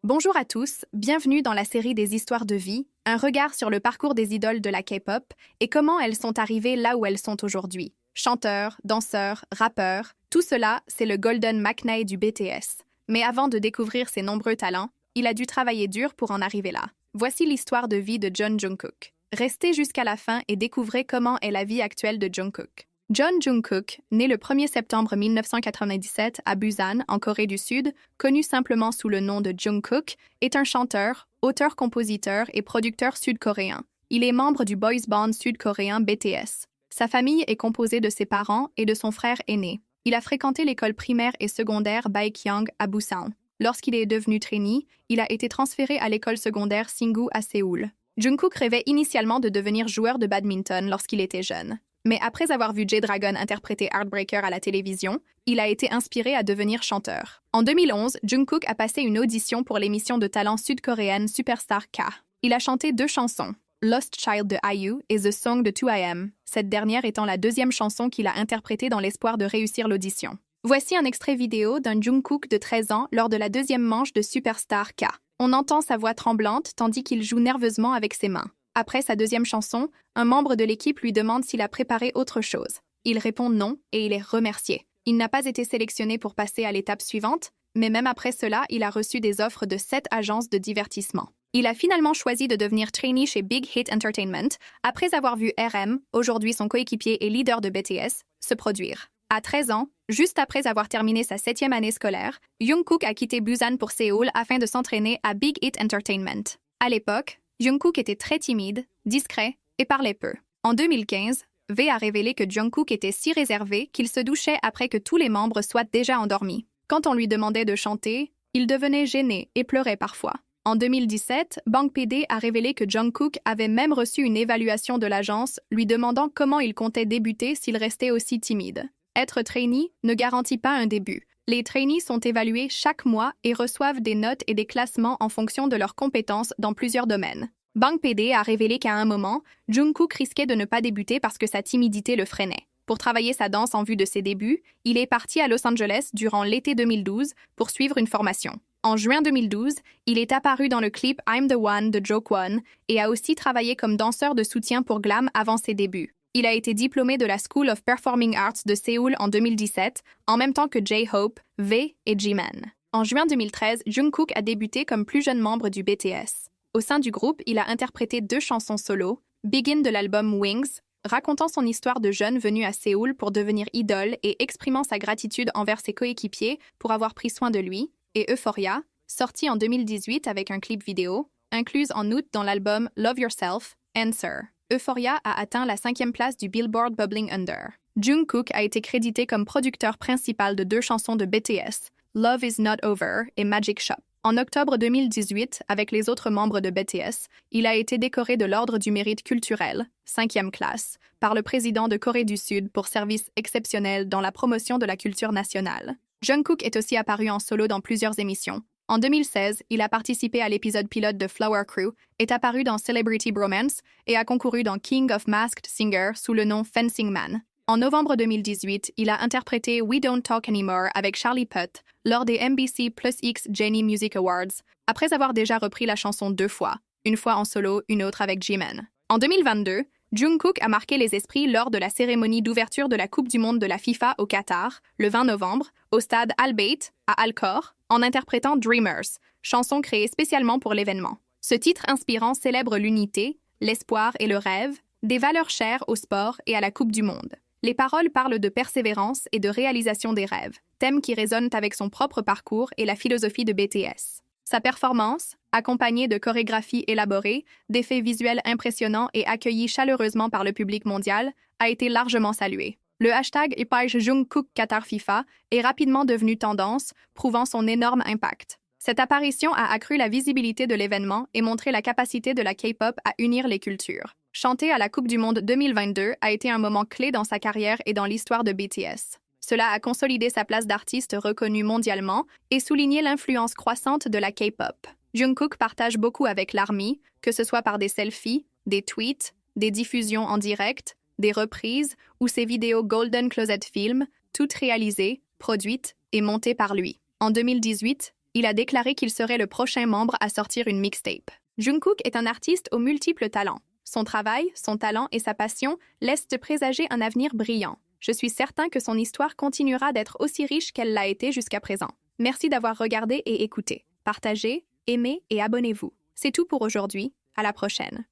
Bonjour à tous, bienvenue dans la série des histoires de vie, un regard sur le parcours des idoles de la K-pop et comment elles sont arrivées là où elles sont aujourd'hui. Chanteurs, danseurs, rappeurs, tout cela, c'est le Golden McNay du BTS. Mais avant de découvrir ses nombreux talents, il a dû travailler dur pour en arriver là. Voici l'histoire de vie de John Jungkook. Restez jusqu'à la fin et découvrez comment est la vie actuelle de Jungkook. John Jungkook, né le 1er septembre 1997 à Busan, en Corée du Sud, connu simplement sous le nom de Jungkook, est un chanteur, auteur-compositeur et producteur sud-coréen. Il est membre du boys band sud-coréen BTS. Sa famille est composée de ses parents et de son frère aîné. Il a fréquenté l'école primaire et secondaire Baekhyang à Busan. Lorsqu'il est devenu trainee, il a été transféré à l'école secondaire Singgu à Séoul. Jungkook rêvait initialement de devenir joueur de badminton lorsqu'il était jeune. Mais après avoir vu G-Dragon interpréter Heartbreaker à la télévision, il a été inspiré à devenir chanteur. En 2011, Jungkook a passé une audition pour l'émission de talent sud-coréenne Superstar K. Il a chanté 2 chansons, Lost Child de IU et The Song de 2AM, cette dernière étant la 2e chanson qu'il a interprétée dans l'espoir de réussir l'audition. Voici un extrait vidéo d'un Jungkook de 13 ans lors de la 2e manche de Superstar K. On entend sa voix tremblante tandis qu'il joue nerveusement avec ses mains. Après sa 2e chanson, un membre de l'équipe lui demande s'il a préparé autre chose. Il répond non et il est remercié. Il n'a pas été sélectionné pour passer à l'étape suivante, mais même après cela, il a reçu des offres de 7 agences de divertissement. Il a finalement choisi de devenir trainee chez Big Hit Entertainment après avoir vu RM, aujourd'hui son coéquipier et leader de BTS, se produire. À 13 ans, juste après avoir terminé sa 7e année scolaire, Jungkook a quitté Busan pour Séoul afin de s'entraîner à Big Hit Entertainment. À l'époque, Jungkook était très timide, discret et parlait peu. En 2015, V a révélé que Jungkook était si réservé qu'il se douchait après que tous les membres soient déjà endormis. Quand on lui demandait de chanter, il devenait gêné et pleurait parfois. En 2017, Bang PD a révélé que Jungkook avait même reçu une évaluation de l'agence lui demandant comment il comptait débuter s'il restait aussi timide. Être trainee ne garantit pas un début. Les trainees sont évalués chaque mois et reçoivent des notes et des classements en fonction de leurs compétences dans plusieurs domaines. Bang PD a révélé qu'à un moment, Jungkook risquait de ne pas débuter parce que sa timidité le freinait. Pour travailler sa danse en vue de ses débuts, il est parti à Los Angeles durant l'été 2012 pour suivre une formation. En juin 2012, il est apparu dans le clip I'm the One de Jokwon et a aussi travaillé comme danseur de soutien pour Glam avant ses débuts. Il a été diplômé de la School of Performing Arts de Séoul en 2017, en même temps que J-Hope, V et Jimin. En juin 2013, Jungkook a débuté comme plus jeune membre du BTS. Au sein du groupe, il a interprété 2 chansons solo, Begin de l'album Wings, racontant son histoire de jeune venu à Séoul pour devenir idole et exprimant sa gratitude envers ses coéquipiers pour avoir pris soin de lui, et Euphoria, sortie en 2018 avec un clip vidéo, incluse en août dans l'album Love Yourself, Answer. Euphoria a atteint la 5e place du Billboard Bubbling Under. Jungkook a été crédité comme producteur principal de 2 chansons de BTS, Love Is Not Over et Magic Shop. En octobre 2018, avec les autres membres de BTS, il a été décoré de l'Ordre du Mérite culturel, 5e classe, par le président de Corée du Sud pour services exceptionnels dans la promotion de la culture nationale. Jungkook est aussi apparu en solo dans plusieurs émissions. En 2016, il a participé à l'épisode pilote de Flower Crew, est apparu dans Celebrity Bromance et a concouru dans King of Masked Singer sous le nom Fencing Man. En novembre 2018, il a interprété We Don't Talk Anymore avec Charlie Puth lors des MBC Plus X Genie Music Awards, après avoir déjà repris la chanson 2 fois, une fois en solo, une autre avec Jimin. En 2022, Jungkook a marqué les esprits lors de la cérémonie d'ouverture de la Coupe du monde de la FIFA au Qatar, le 20 novembre, au stade Al Bayt, à Al-Khor, en interprétant Dreamers, chanson créée spécialement pour l'événement. Ce titre inspirant célèbre l'unité, l'espoir et le rêve, des valeurs chères au sport et à la Coupe du monde. Les paroles parlent de persévérance et de réalisation des rêves, thèmes qui résonnent avec son propre parcours et la philosophie de BTS. Sa performance, accompagnée de chorégraphies élaborées, d'effets visuels impressionnants et accueillis chaleureusement par le public mondial, a été largement saluée. Le hashtag #page Jungkook Qatar FIFA est rapidement devenu tendance, prouvant son énorme impact. Cette apparition a accru la visibilité de l'événement et montré la capacité de la K-pop à unir les cultures. Chanter à la Coupe du monde 2022 a été un moment clé dans sa carrière et dans l'histoire de BTS. Cela a consolidé sa place d'artiste reconnu mondialement et souligné l'influence croissante de la K-pop. Jungkook partage beaucoup avec l'ARMY, que ce soit par des selfies, des tweets, des diffusions en direct, des reprises ou ses vidéos Golden Closet Film, toutes réalisées, produites et montées par lui. En 2018, Il a déclaré qu'il serait le prochain membre à sortir une mixtape. Jungkook est un artiste aux multiples talents. Son travail, son talent et sa passion laissent présager un avenir brillant. Je suis certain que son histoire continuera d'être aussi riche qu'elle l'a été jusqu'à présent. Merci d'avoir regardé et écouté. Partagez, aimez et abonnez-vous. C'est tout pour aujourd'hui. À la prochaine.